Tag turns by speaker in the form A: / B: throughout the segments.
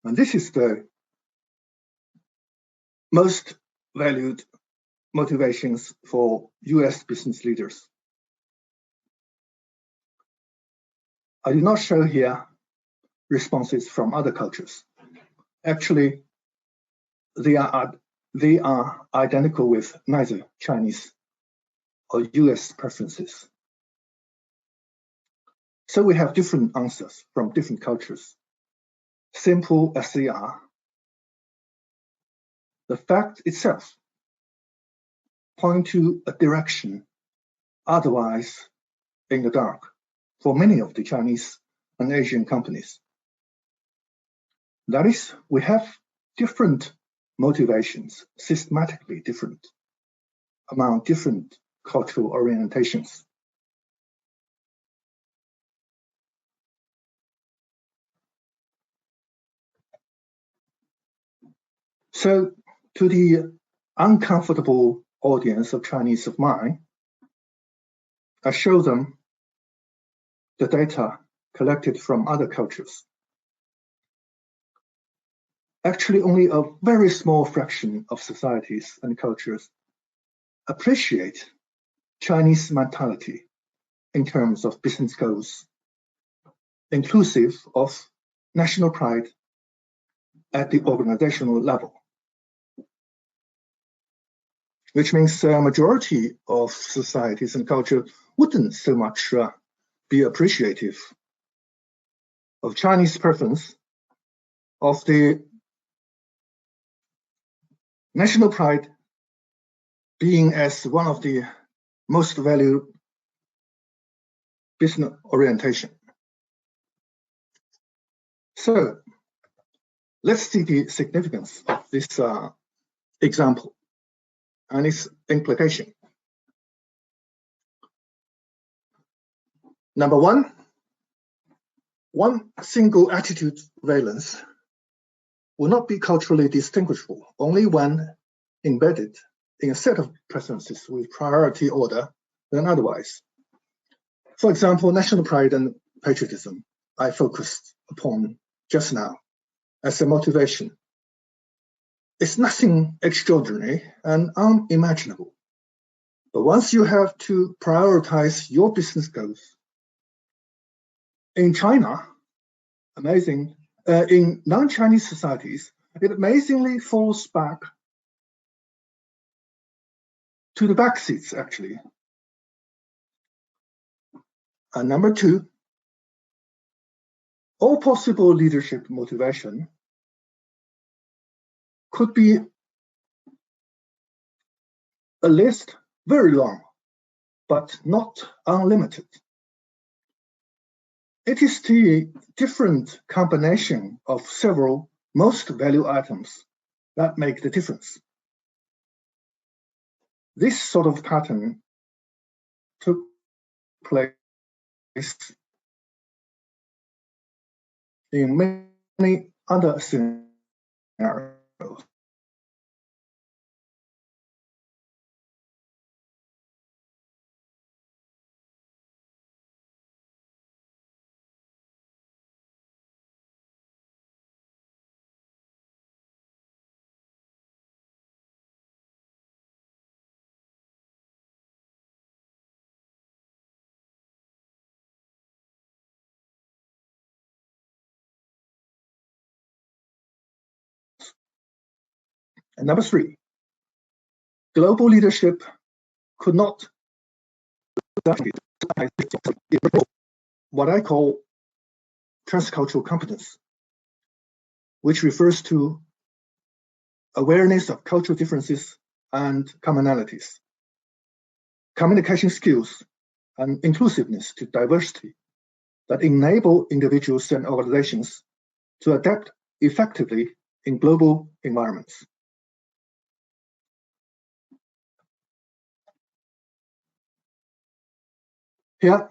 A: And this is the most valued motivations for US business leaders. I did not show here responses from other cultures. Actually, they are identical with neither Chinese or US preferences. So we have different answers from different cultures. Simple as they are, the fact itself points to a direction otherwise in the dark for many of the Chinese and Asian companies. That is, we have different motivations, systematically different, among different cultural orientations. So, to the uncomfortable audience of Chinese of mine, I show them the data collected from other cultures. Actually, only a very small fraction of societies and cultures appreciate Chinese mentality in terms of business goals, inclusive of national pride at the organizational level, which means a majority of societies and culture wouldn't so much be appreciative of Chinese preference of the national pride being as one of the most valued business orientation. So let's see the significance of this example and its implication. Number one single attitude valence will not be culturally distinguishable only when embedded in a set of preferences with priority order than otherwise. For example, national pride and patriotism I focused upon just now as a motivation. It's nothing extraordinary and unimaginable. But once you have to prioritize your business goals, in China, in non-Chinese societies, it amazingly falls back to the back seats, actually. And number two, all possible leadership motivation could be a list very long, but not unlimited. It is the different combination of several most valued items that make the difference. This sort of pattern took place in many other scenarios. And number three, global leadership could not what I call transcultural competence, which refers to awareness of cultural differences and commonalities, communication skills, and inclusiveness to diversity that enable individuals and organizations to adapt effectively in global environments. Here,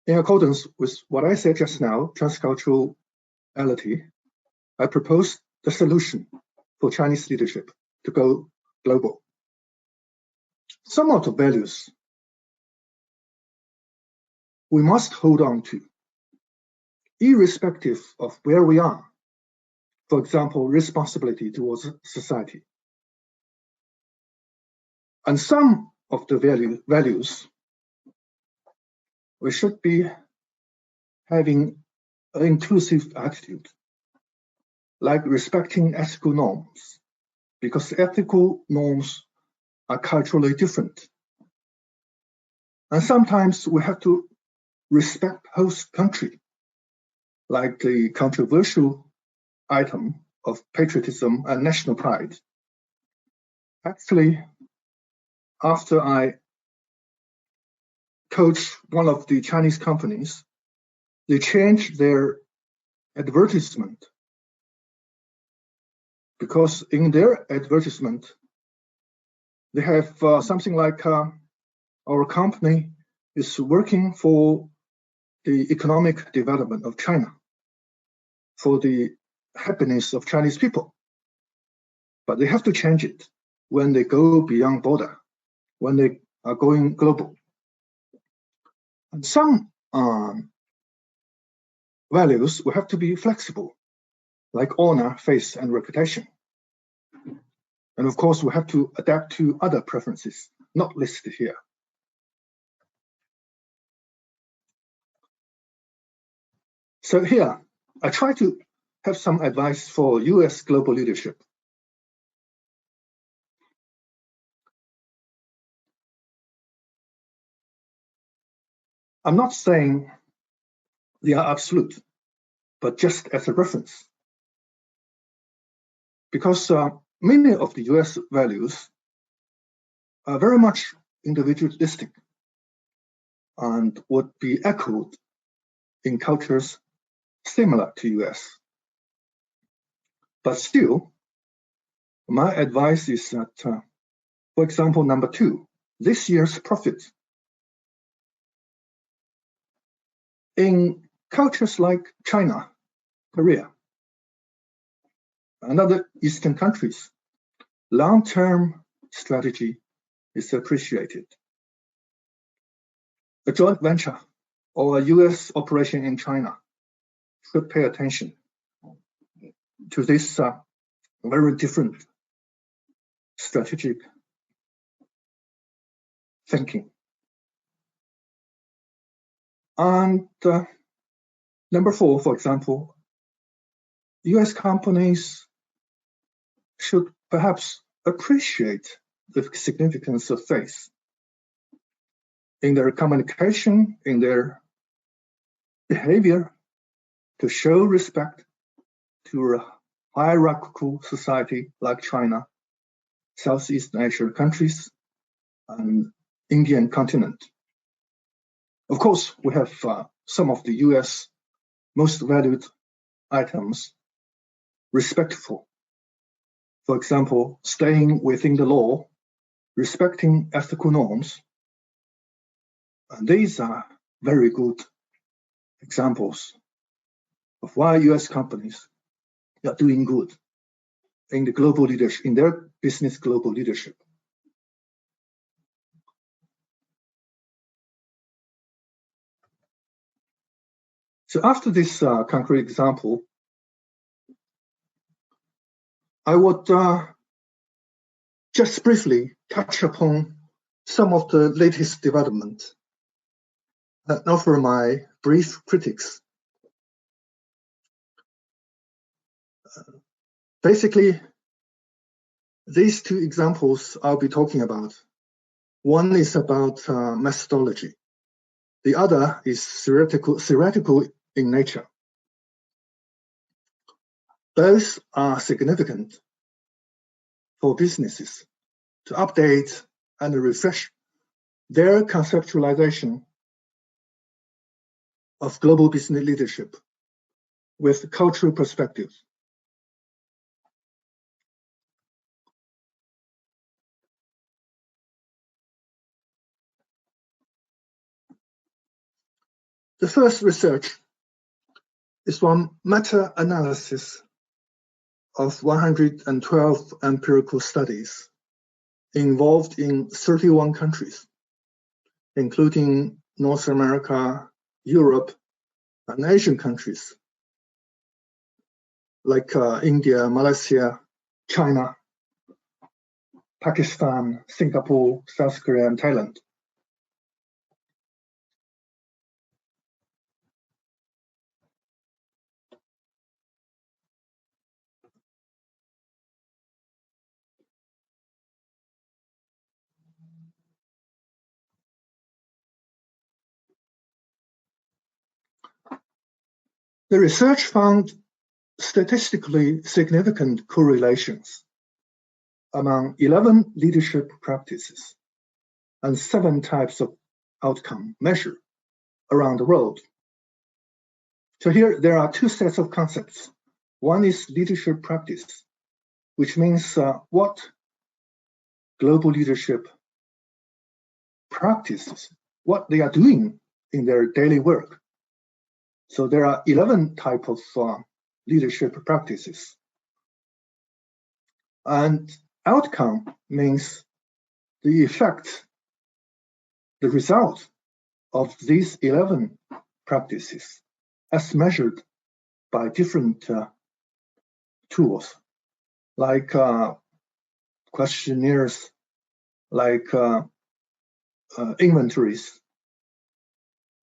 A: in accordance with what I said just now, transculturality, I propose the solution for Chinese leadership to go global. Some of the values we must hold on to irrespective of where we are. For example, responsibility towards society. And some of the values we should be having an inclusive attitude, like respecting ethical norms, because ethical norms are culturally different. And sometimes we have to respect host country, like the controversial item of patriotism and national pride. Actually, after I coached one of the Chinese companies, they changed their advertisement, because in their advertisement, they have something like our company is working for the economic development of China, for the happiness of Chinese people. But they have to change it when they go beyond border, when they are going global. And some values will have to be flexible, like honor, faith, and reputation. And of course, we have to adapt to other preferences, not listed here. So here, I try to have some advice for US global leadership. I'm not saying they are absolute, but just as a reference. Because many of the US values are very much individualistic and would be echoed in cultures similar to US. But still, my advice is that, for example, number 2, this year's profit. In cultures like China, Korea, and other Eastern countries, long-term strategy is appreciated. A joint venture or a US operation in China should pay attention to this very different strategic thinking. And number 4, for example, US companies should perhaps appreciate the significance of faith in their communication, in their behavior, to show respect to a hierarchical society like China, Southeast Asian countries, and Indian continent. Of course, we have some of the US most valued items respectful. For example, staying within the law, respecting ethical norms. And these are very good examples of why US companies are doing good in the global leadership, in their business global leadership. So after this concrete example, I would just briefly touch upon some of the latest development and offer my brief critiques. Basically, these 2 examples I'll be talking about. One is about methodology. The other is theoretical in nature. Both are significant for businesses to update and refresh their conceptualization of global business leadership with cultural perspectives. The first research is one meta-analysis of 112 empirical studies involved in 31 countries, including North America, Europe, and Asian countries like India, Malaysia, China, Pakistan, Singapore, South Korea, and Thailand. The research found statistically significant correlations among 11 leadership practices and 7 types of outcome measured around the world. So here there are 2 sets of concepts. One is leadership practice, which means what global leadership practices, what they are doing in their daily work. So there are 11 types of leadership practices. And outcome means the effect, the result of these 11 practices as measured by different tools, like questionnaires, like inventories,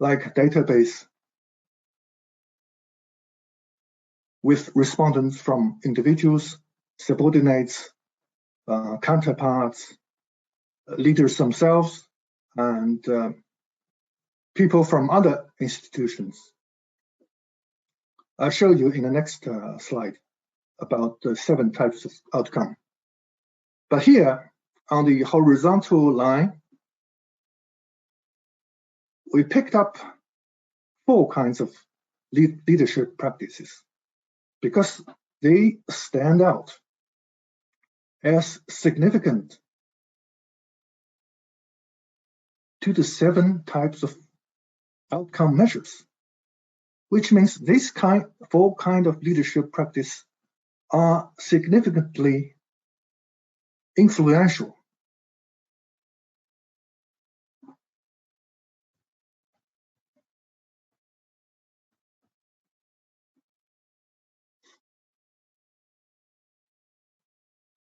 A: like database with respondents from individuals, subordinates, counterparts, leaders themselves, and people from other institutions. I'll show you in the next slide about the 7 types of outcome. But here on the horizontal line, we picked up 4 kinds of leadership practices because they stand out as significant to the 7 types of outcome measures, which means these 4 kinds of leadership practice are significantly influential.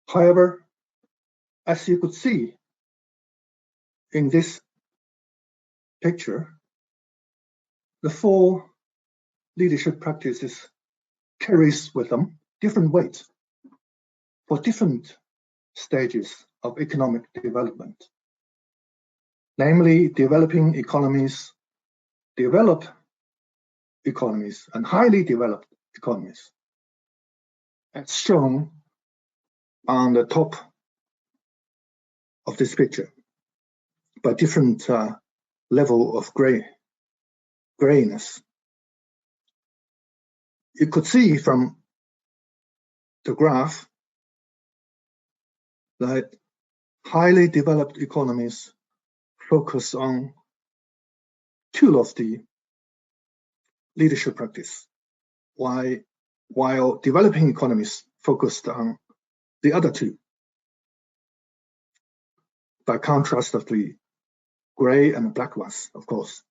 A: However, as you could see in this picture, the 4 leadership practices carries with them different weights for different stages of economic development, namely developing economies, developed economies, and highly developed economies, as shown on the top of this picture by different level of grayness. You could see from the graph that highly developed economies focus on 2 of the leadership practice, while developing economies focused on the other 2, by contrast of the gray and black ones, of course.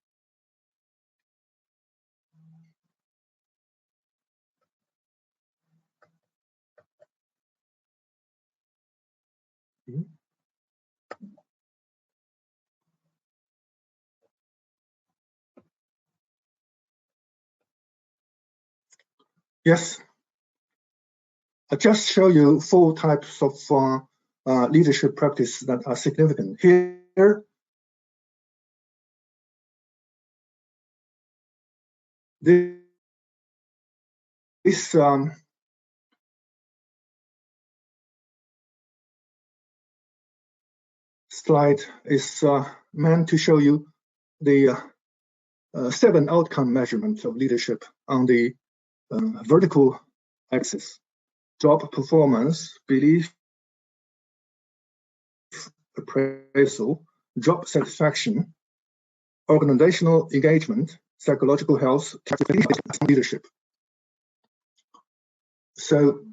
A: Yes, I just show you 4 types of leadership practice that are significant. Here, this slide is meant to show you the 7 outcome measurements of leadership on the vertical axis: job performance, belief appraisal, job satisfaction, organizational engagement, psychological health, leadership. So